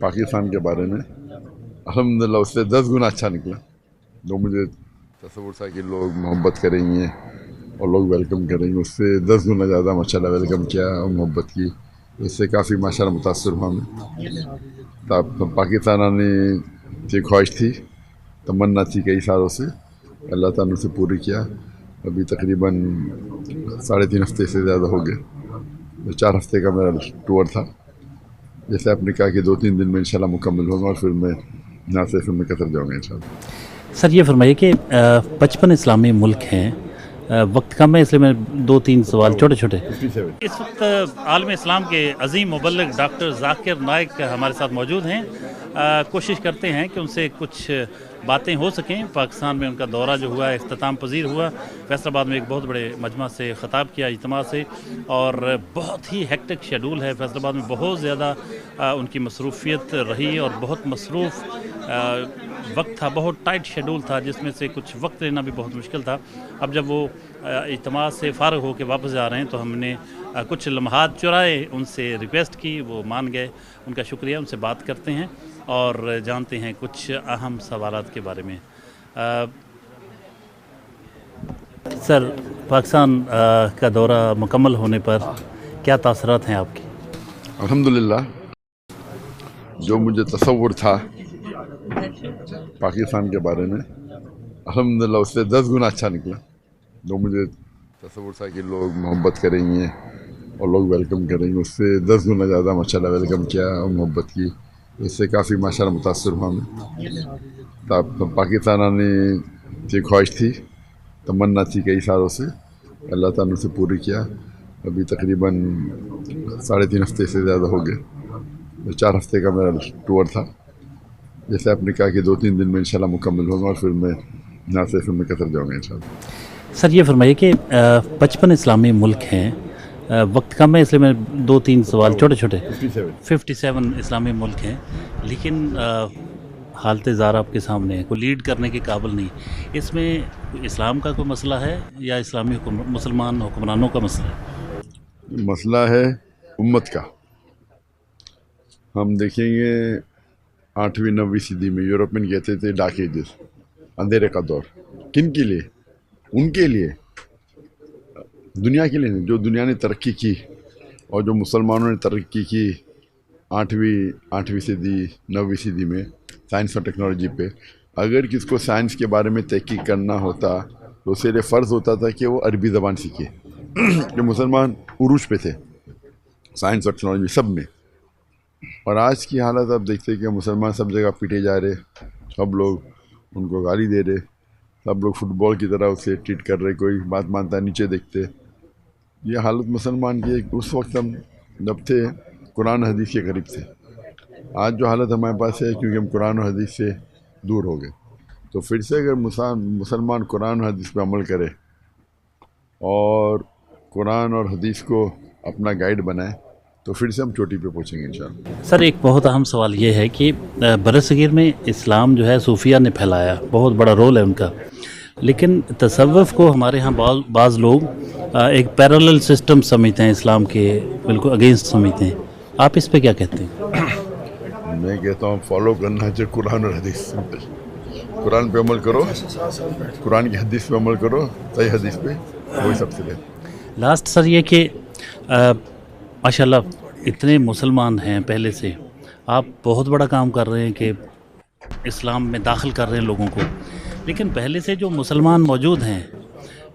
पाकिस्तान के बारे में अल्हम्दुलिल्लाह उससे 10 गुना अच्छा निकला। जो मुझे तसव्वुर था कि लोग मोहब्बत करेंगे और लोग वेलकम करेंगे, उससे 10 गुना ज़्यादा माशाल्लाह वेलकम किया और मोहब्बत की। इससे काफ़ी माशाल्लाह मुतासर हुआ मैं। पाकिस्तान आने की ख्वाहिश थी, तमन्ना थी कई सालों से, अल्लाह ताला ने उसे पूरी किया। अभी तकरीबन 3.5 हफ्ते से ज़्यादा हो गए। 4 हफ्ते का मेरा टूर था। जैसे आपने कहा कि 2-3 दिन में इंशाल्लाह मुकम्मल होगा और फिर मैं यहाँ से फिर मैं कतर जाऊँगा इंशाल्लाह। सर ये फरमाइए कि 55 इस्लामी मुल्क हैं, वक्त कम है इसलिए मैं 2-3 सवाल छोटे छोटे। 57 इस वक्त आलम इस्लाम के अजीम मुबल्लिग डॉक्टर जाकिर नाइक हमारे साथ मौजूद हैं। कोशिश करते हैं कि उनसे कुछ बातें हो सकें। पाकिस्तान में उनका दौरा जो हुआ इख्तिताम पजीर हुआ, फैसलाबाद में एक बहुत बड़े मजमा से ख़ताब किया, इज्तिमा से, और बहुत ही हेक्टिक शेड्यूल है फैसलाबाद में। बहुत ज़्यादा उनकी मसरूफ़ियत रही और बहुत मसरूफ़ वक्त था, बहुत टाइट शेड्यूल था, जिसमें से कुछ वक्त लेना भी बहुत मुश्किल था। अब जब वो इज्तिमा से फ़ारग होकर वापस जा रहे हैं तो हमने कुछ लम्हात चुराए, उनसे रिक्वेस्ट की, वो मान गए। उनका शुक्रिया। उनसे बात करते हैं और जानते हैं कुछ अहम सवालात के बारे में। सर, पाकिस्तान का दौरा मुकम्मल होने पर क्या तासरात हैं आपके? अल्हम्दुलिल्लाह जो मुझे तसव्वुर था पाकिस्तान के बारे में अल्हम्दुलिल्लाह उससे 10 गुना अच्छा निकला। जो मुझे तसव्वुर था कि लोग मोहब्बत करेंगे और लोग वेलकम करेंगे, उससे 10 गुना ज़्यादा माशाल्लाह वेलकम किया और मोहब्बत की। इससे काफ़ी माशाल्लाह मुतासर हुआ मैं। पाकिस्तान आने की ख्वाहिश थी, तमन्ना थी कई सालों से, अल्लाह ताला ने उसे पूरी किया। अभी तकरीबन 3.5 हफ्ते से ज़्यादा हो गए। 4 हफ्ते का मेरा टूर था। जैसे आपने कहा कि 2-3 दिन में इंशाल्लाह मुकम्मल होगा और फिर मैं यहाँ से फिर मैं कतर जाऊँगा इंशाल्लाह। सर ये फरमाइए कि 55 इस्लामी मुल्क हैं, वक्त कम है इसलिए मैं 2-3 सवाल छोटे छोटे। 57 इस्लामी मुल्क हैं, लेकिन हालत ज़ार आपके सामने है, कोई लीड करने के काबिल नहीं। इसमें इस्लाम का कोई मसला है या इस्लामी मुसलमान हुक्मरानों का मसला है? मसला है उम्मत का। हम देखेंगे 8वीं-9वीं सदी में यूरोप में कहते थे डार्क एजेस, अंधेरे का दौर। किन के लिए? उनके लिए, दुनिया के लिए नहीं। जो दुनिया ने तरक्की की और जो मुसलमानों ने तरक्की की 8वीं सदी 9वीं सदी में साइंस और टेक्नोलॉजी पे, अगर किसको साइंस के बारे में तहकीक करना होता तो उसके लिए फ़र्ज़ होता था कि वो अरबी ज़बान सीखे। कि मुसलमान उरूज पे थे साइंस और टेक्नोलॉजी सब में। और आज की हालत आप देखते हैं कि मुसलमान सब जगह पीटे जा रहे, सब लोग उनको गाली दे रहे, सब लोग फुटबॉल की तरह उसे ट्रीट कर रहे, कोई बात मानता नीचे देखते। ये हालत मुसलमान की है। उस वक्त हम जब थे कुरान हदीस के करीब थे। आज जो हालत हमारे पास है क्योंकि हम कुरान और हदीस से दूर हो गए। तो फिर से अगर मुसलमान कुरान और हदीस पे अमल करे और कुरान और हदीस को अपना गाइड बनाए तो फिर से हम चोटी पे पहुँचेंगे इंशाअल्लाह। सर एक बहुत अहम सवाल ये है कि बरसगीर में इस्लाम जो है सूफिया ने फैलाया, बहुत बड़ा रोल है उनका, लेकिन तसव्वुफ़ को हमारे यहाँ बाज़ लोग एक पैरेलल सिस्टम समझते हैं, इस्लाम के बिल्कुल अगेंस्ट समझते हैं। आप इस पे क्या कहते हैं? मैं कहता हूँ फॉलो करना चाहिए कुरान और हदीस। सिंपल, कुरान पे अमल करो, कुरान की हदीस पे अमल करो, सही हदीस पे, वही सबसे बेहतर। लास्ट सर ये कि माशाल्लाह इतने मुसलमान हैं पहले से, आप बहुत बड़ा काम कर रहे हैं कि इस्लाम में दाखिल कर रहे हैं लोगों को, लेकिन पहले से जो मुसलमान मौजूद हैं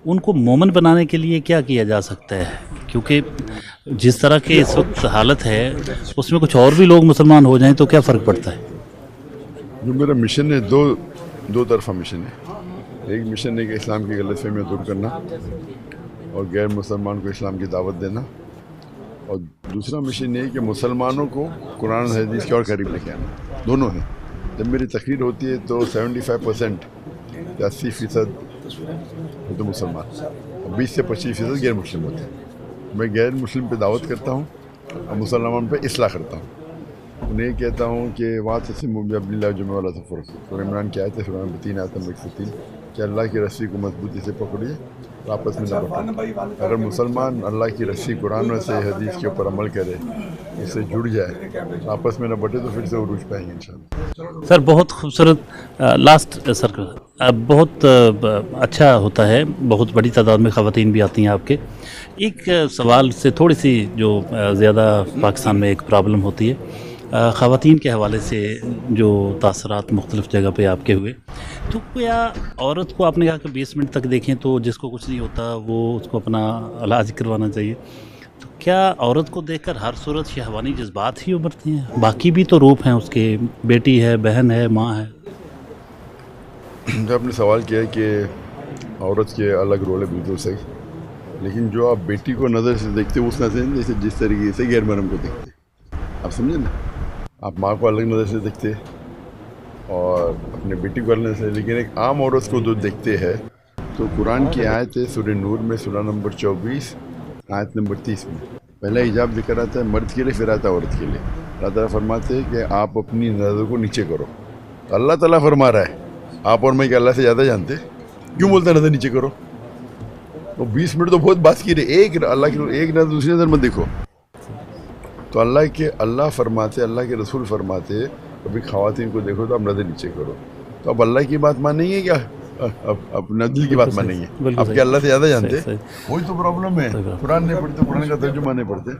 उनको मोमन बनाने के लिए क्या किया जा सकता है? क्योंकि जिस तरह के इस वक्त हालत है उसमें कुछ और भी लोग मुसलमान हो जाएं तो क्या फ़र्क पड़ता है? जो मेरा मिशन है दो तरफा मिशन है। एक मिशन है कि इस्लाम की गलतफहमियां दूर करना और गैर मुसलमान को इस्लाम की दावत देना, और दूसरा मिशन ये है कि मुसलमानों को कुरान और हदीस के और करीब लेके आना। दोनों हैं। जब मेरी तकरीर होती है तो 75% या 80% तो मुसलमान और 20 से 25% गैर मुस्लिम होते हैं। मैं गैर मुस्लिम पे दावत करता हूँ और मुसलमान पे इस्लाह करता हूँ। उन्हें कहता हूँ कि वातसिमू जुमे वाला सफ़र सूरह इमरान की आयत है, सूरह 3 आयत नंबर 103 कि अल्लाह की रस्सी को मजबूती से पकड़िए आपस में न बटे। अगर मुसलमान अल्लाह की रस्सी कुरान से हदीस के ऊपर अमल करे, इससे जुड़ जाए, आपस में न बटे, तो फिर से उरूज पाएंगे इंशाल्लाह। सर बहुत खूबसूरत लास्ट सर बहुत अच्छा होता है, बहुत बड़ी तादाद में ख़वातीन भी आती हैं आपके। एक सवाल से थोड़ी सी जो ज़्यादा पाकिस्तान में एक प्रॉब्लम होती है ख़वातीन के हवाले से, जो तासरात मुख्तलिफ़ जगह पे आपके हुए, तो क्या औरत को आपने कहा कि 20 मिनट तक देखें तो जिसको कुछ नहीं होता वो उसको अपना इलाज करवाना चाहिए, तो क्या औरत को देखकर हर सूरत शहवानी जज्बात ही उभरते हैं? बाकी भी तो रूप हैं उसके, बेटी है, बहन है, माँ है। जो आपने सवाल किया है कि औरत के अलग रोल है, बिल्कुल सही, लेकिन जो आप बेटी को नज़र से देखते हो उस नज़र से, जैसे जिस तरीके से गैर महरम को देखते, आप समझे ना, आप माँ को अलग नज़र से देखते और अपने बेटी को अलग नज़र से, लेकिन एक आम औरत को जो देखते हैं, तो कुरान की आयत है सूरह नूर में, सूरह नंबर 24 आयत नंबर 30 में पहला हिजाब जिक्र आता है मर्द के लिए, फिर आता है औरत के लिए। अल्लाह ताला फरमाते हैं कि आप अपनी नज़र को नीचे करो। तो अल्लाह ताला फरमा रहा है, आप और मैं क्या अल्लाह से ज़्यादा जानते? क्यों बोलते हैं नज़र नीचे करो? तो 20 मिनट तो बहुत बात की रहे, एक अल्लाह की एक नज़र दूसरी नज़र मत देखो। तो अल्लाह फरमाते, अल्लाह के रसूल फरमाते, कभी ख़वातीन को देखो तो आप नज़र नीचे करो। तो अब अल्लाह की बात मानेंगे क्या? अपना दिल की बात मानेंगे? आप क्या अल्लाह से ज़्यादा जानते? वही तो प्रॉब्लम है, कुरान नहीं पढ़ते, कुरान का तर्जुमा नहीं पढ़ते।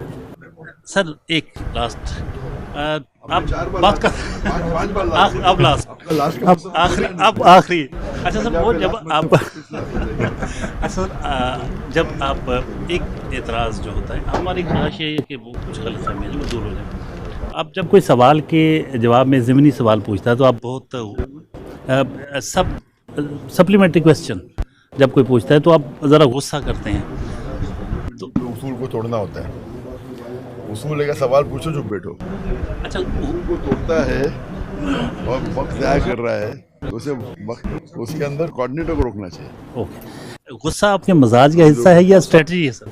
सर एक लास्ट आप बात कर अब लास्ट अब आखिरी अच्छा सर, वो जब आप अच्छा सर जब आप एक एतराज़ जो होता है, हमारी ख्वाहिश है कि वो कुछ गलत फहमी जो दूर हो जाए। आप जब कोई सवाल के जवाब में ज़मीनी सवाल पूछता है तो आप बहुत सप्लीमेंट्री क्वेश्चन जब कोई पूछता है तो आप ज़रा गुस्सा करते हैं। तो उसूल को तोड़ना होता है, उसूल का सवाल पूछो, चुप बैठो। अच्छा, उसूल को तोड़ता है और वक्त ज़ाया कर रहा है, तो उसे उसके अंदर कोऑर्डिनेटर को रोकना चाहिए। ओके, गुस्सा आपके मजाज का हिस्सा है या स्ट्रेटजी है सर?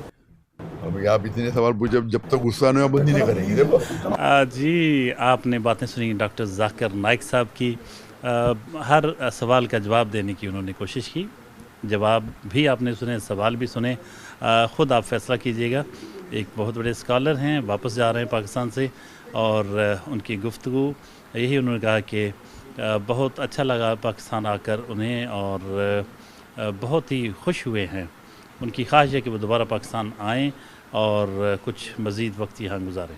अब आप इतने सवाल पूछे, जब तक गुस्सा नहीं हो बंदी नहीं करेंगे। देखो जी, आपने बातें सुनी डॉक्टर जाकिर नाइक साहब की। हर सवाल का जवाब देने की उन्होंने कोशिश की, जवाब भी आपने सुने, सवाल भी सुने, ख़ुद आप फैसला कीजिएगा। एक बहुत बड़े स्कॉलर हैं, वापस जा रहे हैं पाकिस्तान से, और उनकी गुफ्तगू यही उन्होंने कहा कि बहुत अच्छा लगा पाकिस्तान आकर उन्हें, और बहुत ही खुश हुए हैं। उनकी ख्वाहिश है कि वो दोबारा पाकिस्तान आएँ और कुछ मज़ीद वक्त यहाँ गुजारें।